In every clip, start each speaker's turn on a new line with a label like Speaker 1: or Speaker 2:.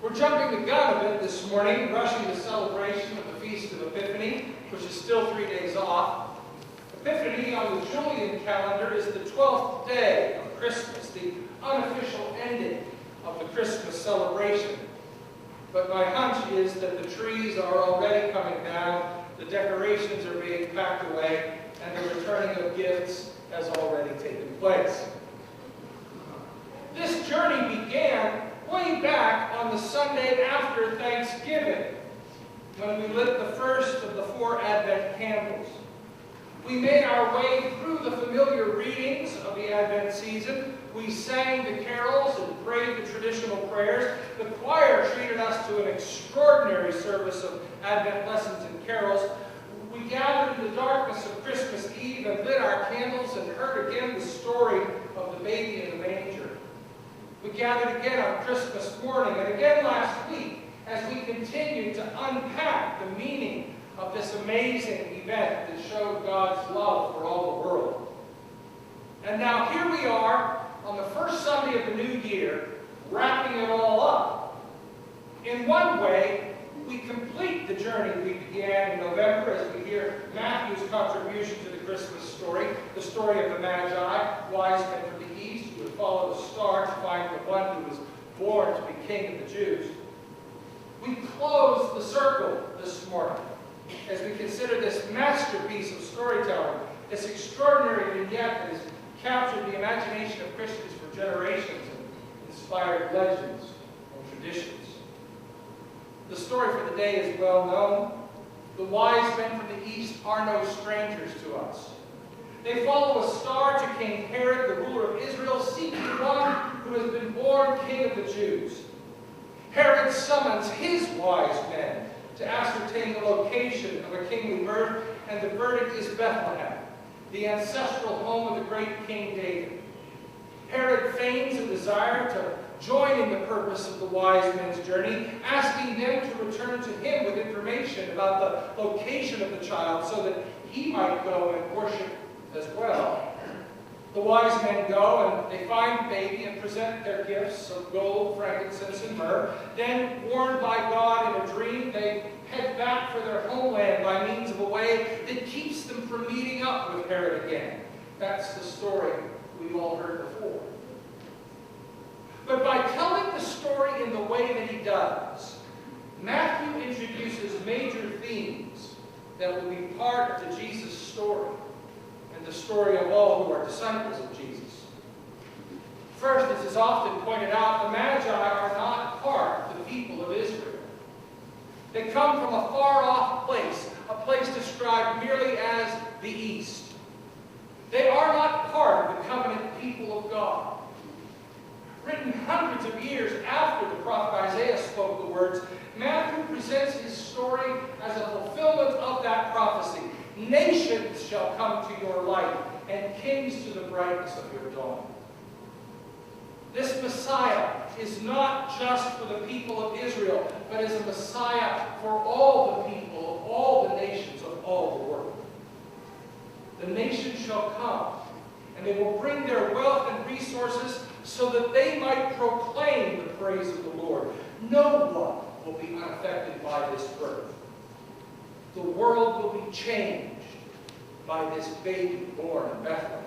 Speaker 1: We're jumping the gun a bit this morning, rushing the celebration of the Feast of Epiphany, which is still 3 days off. Epiphany on the Julian calendar is the 12th day of Christmas, the unofficial ending of the Christmas celebration. But my hunch is that the trees are already coming down, the decorations are being packed away, and the returning of gifts has already taken place. This journey began way back on the Sunday after Thanksgiving, when we lit the first of the 4 Advent candles. We made our way through the familiar readings of the Advent season. We sang the carols and prayed the traditional prayers. The choir treated us to an extraordinary service of Advent lessons and carols. We gathered in the darkness of Christmas Eve and lit our candles and heard again the story of the baby in the manger. We gathered again on Christmas morning and again last week as we continued to unpack the meaning of this amazing event that showed God's love for all the world. And now here we are on the first Sunday of the new year, wrapping it all up. In one way, we complete the journey we began in November as we hear Matthew's contribution to the Christmas story, the story of the Magi, wise men from the east, who would follow the star to find the one who was born to be King of the Jews. We close the circle this morning as we consider this masterpiece of storytelling, this extraordinary vignette that has captured the imagination of Christians for generations and inspired legends and traditions. The story for the day is well known. The wise men from the east are no strangers to us. They follow a star to King Herod, the ruler of Israel, seeking one who has been born King of the Jews. Herod summons his wise men to ascertain the location of a kingly birth, and the verdict is Bethlehem, the ancestral home of the great King David. Herod feigns a desire to join in the purpose of the wise men's journey, asking them to return to him with information about the location of the child so that he might go and worship as well. The wise men go and they find the baby and present their gifts of gold, frankincense, and myrrh. Then, warned by God in a dream, they head back for their homeland by means of a way that keeps them from meeting up with Herod again. That's the story we've all heard before. But by telling the story in the way that he does, Matthew introduces major themes that will be part of Jesus' story and the story of all who are disciples of Jesus. First, as is often pointed out, the Magi are not part of the people of Israel. They come from a far-off place, a place described merely as the East. They are not part of the covenant people of God. Written hundreds of years after the prophet Isaiah spoke the words, Matthew presents his story as a fulfillment of that prophecy. Nations shall come to your light, and kings to the brightness of your dawn. This Messiah is not just for the people of Israel, but is a Messiah for all the people of all the nations of all the world. The nations shall come, and they will bring their wealth and resources so that they might proclaim the praise of the Lord. No one will be unaffected by this birth. The world will be changed by this baby born in Bethlehem.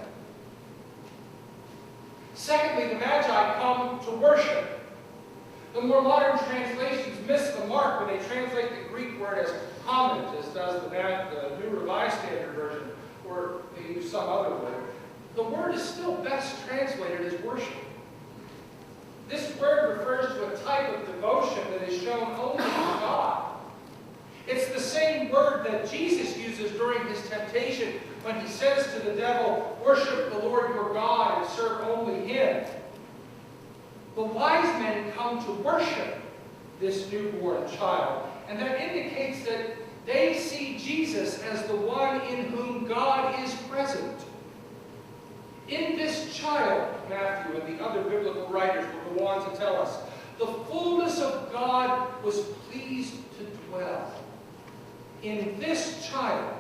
Speaker 1: Secondly, the Magi come to worship. The more modern translations miss the mark when they translate the Greek word as homage, as does the New Revised Standard Version, or they use some other word. The word is still best translated as worship. This word refers to a type of devotion that is shown only to God. It's the same word that Jesus uses during his temptation when he says to the devil, "Worship the Lord your God and serve only him." The wise men come to worship this newborn child, and that indicates that they see Jesus as the one in whom God is present. In this child, Matthew and the other biblical writers will go on to tell us, the fullness of God was pleased to dwell. In this child,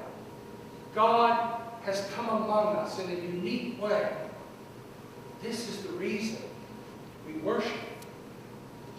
Speaker 1: God has come among us in a unique way. This is the reason we worship.